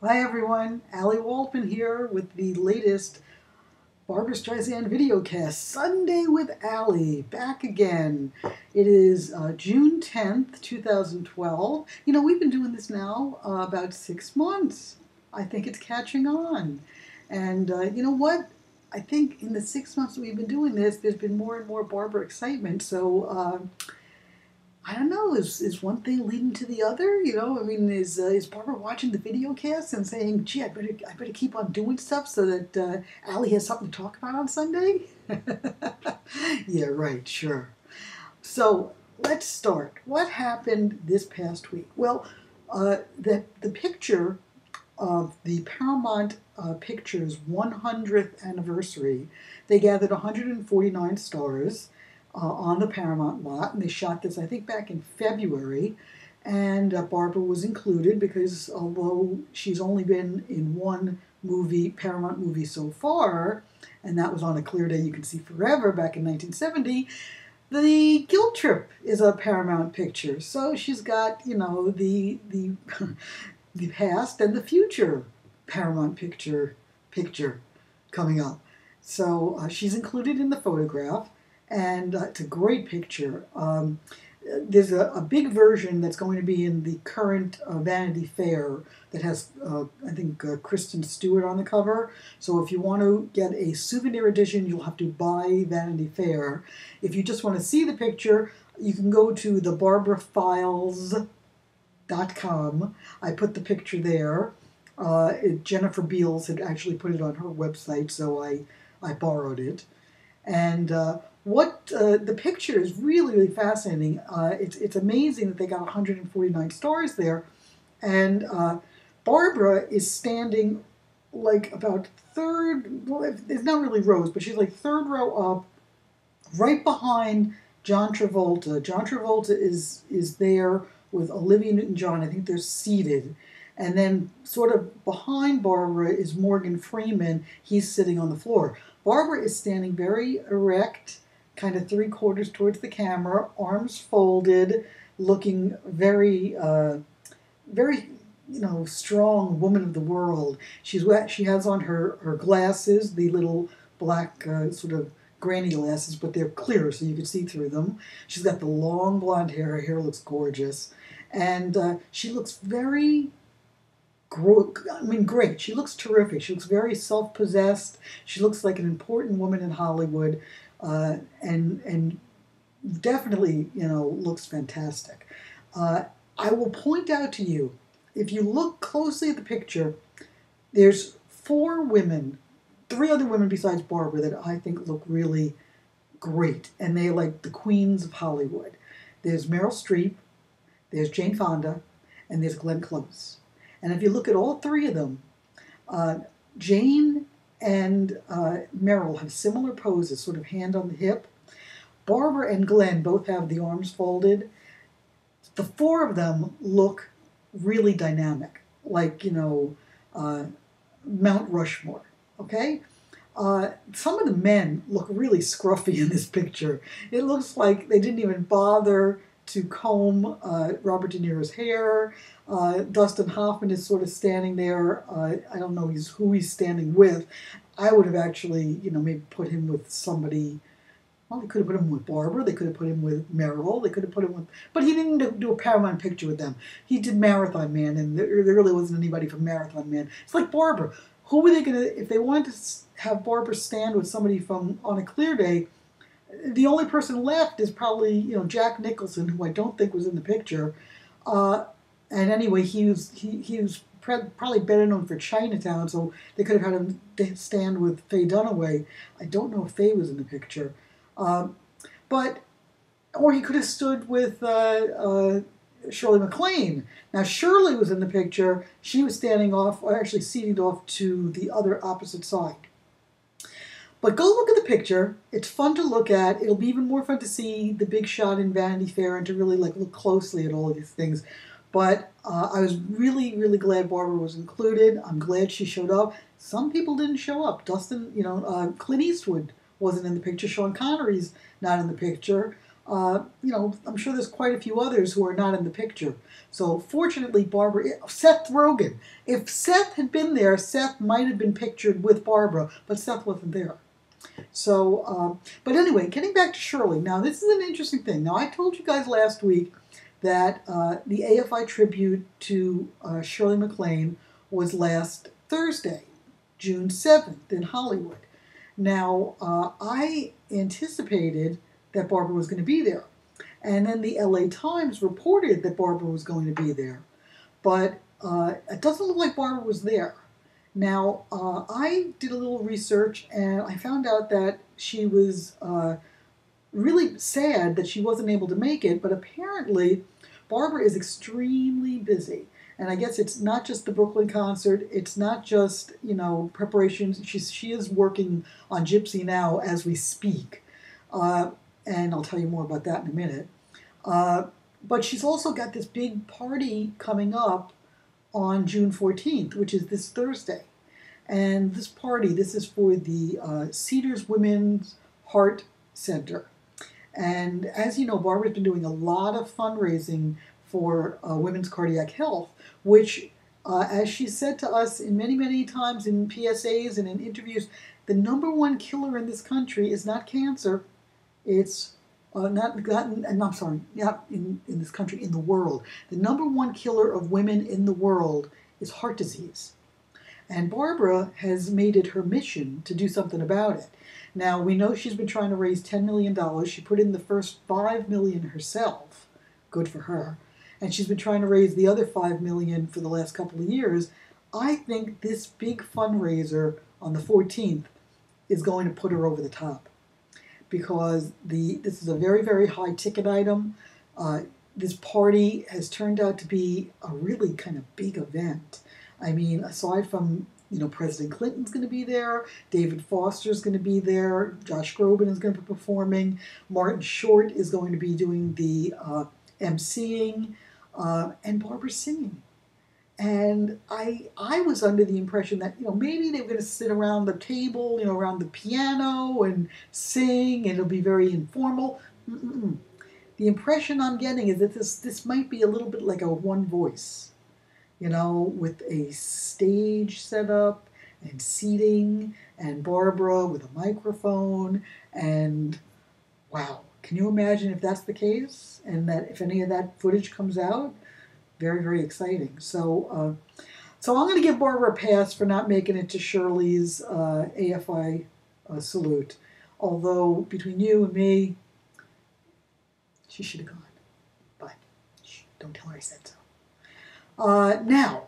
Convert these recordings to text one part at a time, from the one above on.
Hi everyone, Ali Waldman here with the latest Barbra Streisand Videocast, Sunday with Ali, back again. It is June 10th, 2012. You know, we've been doing this now about 6 months. I think it's catching on. And you know what? I think in the 6 months that we've been doing this, there's been more and more Barbra excitement. So I don't know, is one thing leading to the other? You know, I mean, is Barbra watching the video cast and saying, gee, I better keep on doing stuff so that Ali has something to talk about on Sunday? Yeah, right, sure. So let's start. What happened this past week? Well, the picture of the Paramount Pictures 100th anniversary, they gathered 149 stars on the Paramount lot, and they shot this, I think, back in February. And Barbra was included because although she's only been in one movie, Paramount movie so far, and that was On a Clear Day You Can See Forever back in 1970, the Guilt Trip is a Paramount picture. So she's got, you know, the the past and the future Paramount picture coming up. So she's included in the photograph, and it's a great picture. There's a big version that's going to be in the current Vanity Fair that has, I think, Kristen Stewart on the cover. So if you want to get a souvenir edition, you'll have to buy Vanity Fair. If you just want to see the picture, you can go to the BarbraFiles.com. I put the picture there. Jennifer Beals had actually put it on her website, so I borrowed it. And what the picture is really fascinating. It's amazing that they got 149 stars there, and Barbra is standing like about third. Well, there's not really rows, but she's like third row up, right behind John Travolta. John Travolta is there with Olivia Newton-John. I think they're seated. And then sort of behind Barbra is Morgan Freeman. He's sitting on the floor. Barbra is standing very erect, kind of three-quarters towards the camera, arms folded, looking very, very, you know, strong woman of the world. She has on her glasses, the little black sort of granny glasses, but they're clear so you can see through them. She's got the long blonde hair. Her hair looks gorgeous. And she looks very... great. She looks terrific. She looks very self-possessed. She looks like an important woman in Hollywood, and definitely, you know, looks fantastic. I will point out to you, if you look closely at the picture, there's three other women besides Barbra that I think look really great, and they're like the queens of Hollywood. There's Meryl Streep, there's Jane Fonda, and there's Glenn Close. And if you look at all three of them, Jane and Meryl have similar poses, sort of hand on the hip. Barbra and Glenn both have the arms folded. The four of them look really dynamic, like, you know, Mount Rushmore, okay? Some of the men look really scruffy in this picture. It looks like they didn't even bother to comb Robert De Niro's hair. Dustin Hoffman is sort of standing there. I don't know who he's standing with. I would have actually, you know, maybe put him with somebody. Well, they could have put him with Barbra. They could have put him with Meryl. They could have put him with... But he didn't do a Paramount picture with them. He did Marathon Man, and there really wasn't anybody from Marathon Man. It's like Barbra. Who were they going to... If they wanted to have Barbra stand with somebody from On a Clear Day, the only person left is probably, you know, Jack Nicholson, who I don't think was in the picture. And anyway, he was probably better known for Chinatown, so they could have had him stand with Faye Dunaway. I don't know if Faye was in the picture. Or he could have stood with Shirley MacLaine. Now, Shirley was in the picture. She was standing off, or actually seated off to the other opposite side. But go look at the picture. It's fun to look at. It'll be even more fun to see the big shot in Vanity Fair and to really like look closely at all of these things. But I was really, really glad Barbra was included. I'm glad she showed up. Some people didn't show up. Clint Eastwood wasn't in the picture. Sean Connery's not in the picture. I'm sure there's quite a few others who are not in the picture. So fortunately, Seth Rogen. If Seth had been there, Seth might have been pictured with Barbara, but Seth wasn't there. So, but anyway, getting back to Shirley. Now, this is an interesting thing. Now, I told you guys last week that the AFI tribute to Shirley MacLaine was last Thursday, June 7th in Hollywood. Now, I anticipated that Barbara was going to be there. And then the LA Times reported that Barbara was going to be there. But it doesn't look like Barbara was there. Now, I did a little research and I found out that she was really sad that she wasn't able to make it, but apparently Barbara is extremely busy. And I guess it's not just the Brooklyn concert, it's not just, preparations. She is working on Gypsy now as we speak. And I'll tell you more about that in a minute. But she's also got this big party coming up on June 14th, which is this Thursday. And this is for the Cedars Women's Heart Center. And as you know, Barbara's been doing a lot of fundraising for women's cardiac health, which, as she said to us in many, many times in PSAs and in interviews, the number one killer in this country is not cancer. It's not in this country, in the world. The number one killer of women in the world is heart disease. And Barbara has made it her mission to do something about it. Now, we know she's been trying to raise $10 million. She put in the first $5 million herself. Good for her. And she's been trying to raise the other $5 million for the last couple of years. I think this big fundraiser on the 14th is going to put her over the top, because this is a very, very high ticket item. This party has turned out to be a really kind of big event. I mean, aside from, President Clinton's going to be there, David Foster's going to be there, Josh Groban is going to be performing, Martin Short is going to be doing the emceeing, and Barbara's singing. And I was under the impression that, maybe they were going to sit around the table, around the piano and sing, and it'll be very informal. Mm-mm. The impression I'm getting is that this might be a little bit like a One Voice, with a stage set up and seating and Barbara with a microphone. And wow, can you imagine if that's the case and that if any of that footage comes out? Very, very exciting. So I'm going to give Barbara a pass for not making it to Shirley's AFI salute. Although, between you and me, she should have gone. But don't tell her I said so. Now,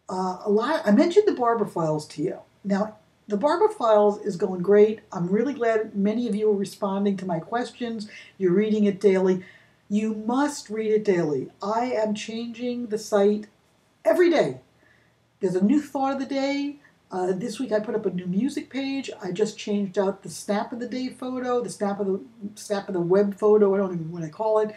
I mentioned the Barbra Files to you. Now, the Barbra Files is going great. I'm really glad many of you are responding to my questions. You're reading it daily. You must read it daily. I am changing the site every day. There's a new thought of the day. This week I put up a new music page. I just changed out the snap of the day photo, the snap of the web photo. I don't even know what I call it.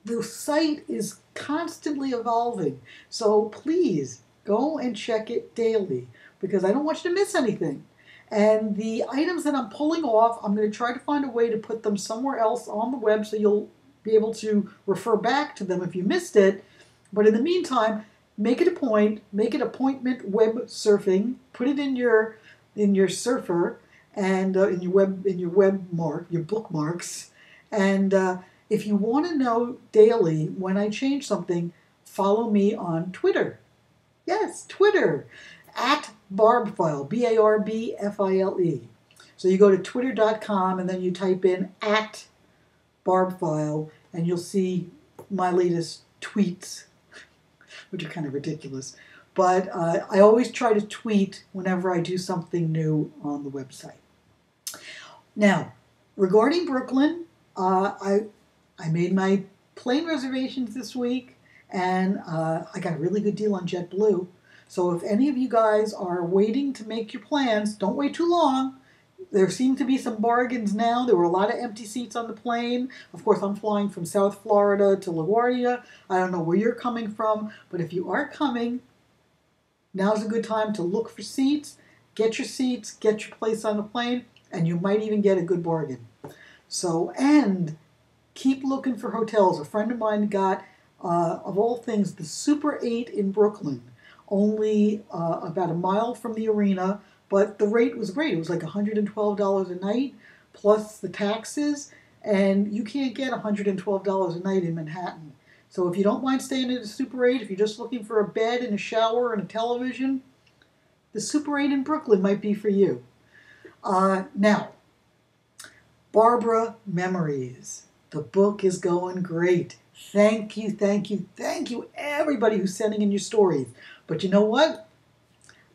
The site is constantly evolving. So please go and check it daily, because I don't want you to miss anything. And the items that I'm pulling off, I'm going to try to find a way to put them somewhere else on the web so you'll be able to refer back to them if you missed it. But in the meantime, make it a point, make it appointment web surfing, put it in your surfer and in your bookmarks. And if you want to know daily when I change something, follow me on Twitter. Yes, Twitter. @BarbFile, BarbFile. So you go to twitter.com and then you type in @BarbFile and you'll see my latest tweets, which are kind of ridiculous. But I always try to tweet whenever I do something new on the website. Now, regarding Brooklyn, I made my plane reservations this week, and I got a really good deal on JetBlue. So if any of you guys are waiting to make your plans, don't wait too long. There seem to be some bargains now. There were a lot of empty seats on the plane. Of course, I'm flying from South Florida to LaGuardia. I don't know where you're coming from, but if you are coming, now's a good time to look for seats, get your place on the plane, and you might even get a good bargain. So, and keep looking for hotels. A friend of mine got, of all things, the Super 8 in Brooklyn, only about a mile from the arena, but the rate was great. It was like $112 a night plus the taxes, and you can't get $112 a night in Manhattan. So if you don't mind staying at a Super 8, if you're just looking for a bed and a shower and a television, the Super 8 in Brooklyn might be for you. Now, Barbra Memories. The book is going great. Thank you, thank you, thank you, everybody who's sending in your stories. But you know what?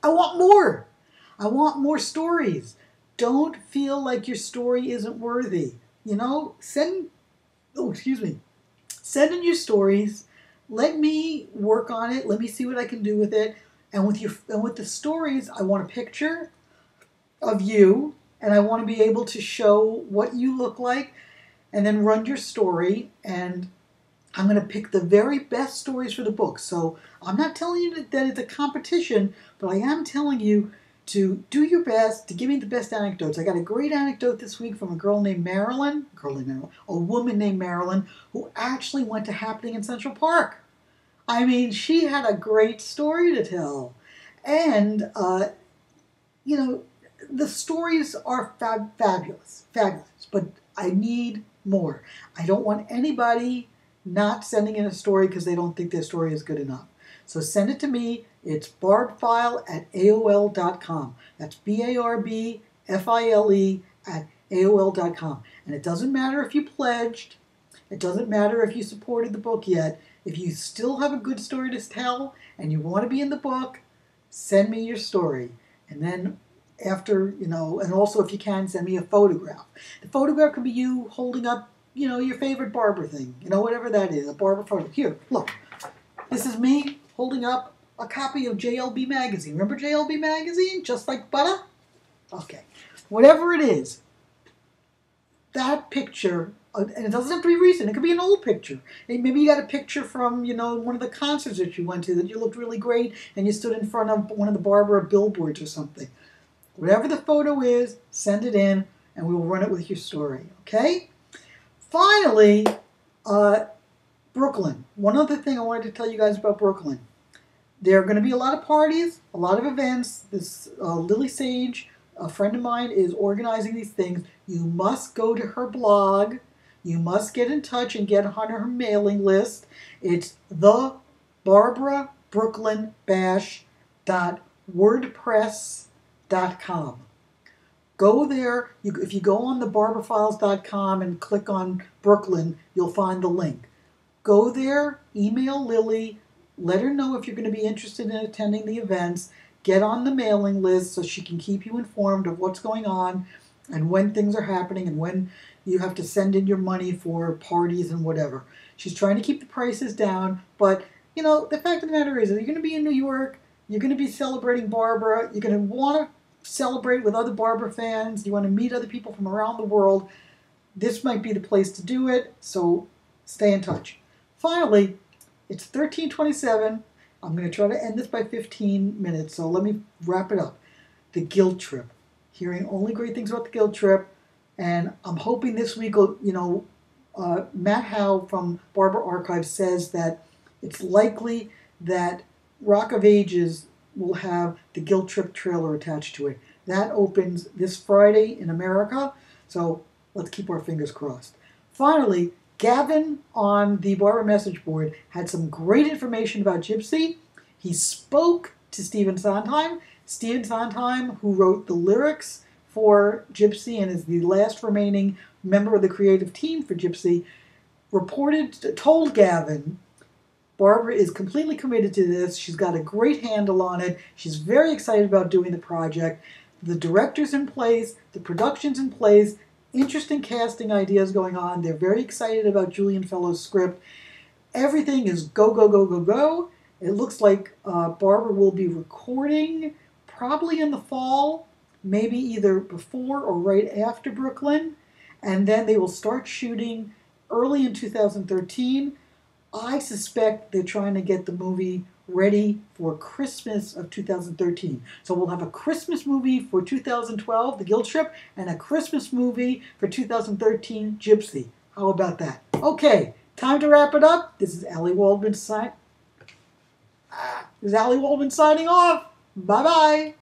I want more. I want more stories. Don't feel like your story isn't worthy. You know, send in your stories. Let me work on it. Let me see what I can do with it. And with the stories, I want a picture of you, and I want to be able to show what you look like, and then run your story. And I'm going to pick the very best stories for the book. So I'm not telling you that it's a competition, but I am telling you to do your best to give me the best anecdotes. I got a great anecdote this week from a woman named Marilyn, who actually went to Happening in Central Park. I mean, she had a great story to tell. And, you know, the stories are fabulous, but I need more. I don't want anybody not sending in a story because they don't think their story is good enough. So send it to me. It's barbfile@aol.com. That's BARBFILE@aol.com. And it doesn't matter if you pledged. It doesn't matter if you supported the book yet. If you still have a good story to tell and you want to be in the book, send me your story. And then after, you know, and also if you can, send me a photograph. The photograph could be you holding up, you know, your favorite Barbra thing, you know, whatever that is, a Barbra photo. Here, look. This is me holding up a copy of JLB Magazine. Remember JLB Magazine? Just like butter? Okay. Whatever it is, that picture, and it doesn't have to be recent. It could be an old picture. Maybe you got a picture from, you know, one of the concerts that you went to that you looked really great and you stood in front of one of the Barbra billboards or something. Whatever the photo is, send it in and we will run it with your story, okay? Finally, Brooklyn. One other thing I wanted to tell you guys about Brooklyn. There are going to be a lot of parties, a lot of events. This Lily Sage, a friend of mine, is organizing these things. You must go to her blog. You must get in touch and get on her mailing list. It's the BarbraBrooklynBash.wordpress.com. Go there. If you go on the BarbraFiles.com and click on Brooklyn, you'll find the link. Go there, email Lily, let her know if you're going to be interested in attending the events, get on the mailing list so she can keep you informed of what's going on and when things are happening and when you have to send in your money for parties and whatever. She's trying to keep the prices down, but, you know, the fact of the matter is that you're going to be in New York, you're going to be celebrating Barbra, you're going to want to celebrate with other Barbra fans, you want to meet other people from around the world. This might be the place to do it, so stay in touch. Finally, it's 13:27. I'm going to try to end this by 15 minutes, so let me wrap it up. The Guilt Trip. Hearing only great things about the Guilt Trip, and I'm hoping this week, you know, Matt Howe from Barbra Archive says that it's likely that Rock of Ages will have the Guilt Trip trailer attached to it. That opens this Friday in America, so let's keep our fingers crossed. Finally, Gavin on the Barbra message board had some great information about Gypsy. He spoke to Stephen Sondheim. Stephen Sondheim, who wrote the lyrics for Gypsy and is the last remaining member of the creative team for Gypsy, told Gavin, Barbra is completely committed to this. She's got a great handle on it. She's very excited about doing the project. The director's in place. The production's in place. Interesting casting ideas going on. They're very excited about Julian Fellowes' script. Everything is go, go, go, go, go. It looks like Barbra will be recording probably in the fall, maybe either before or right after Brooklyn. And then they will start shooting early in 2013. I suspect they're trying to get the movie ready for Christmas of 2013. So we'll have a Christmas movie for 2012, The Guilt Trip, and a Christmas movie for 2013, Gypsy. How about that? Okay, time to wrap it up. This is Allie Waldman signing off. Bye-bye.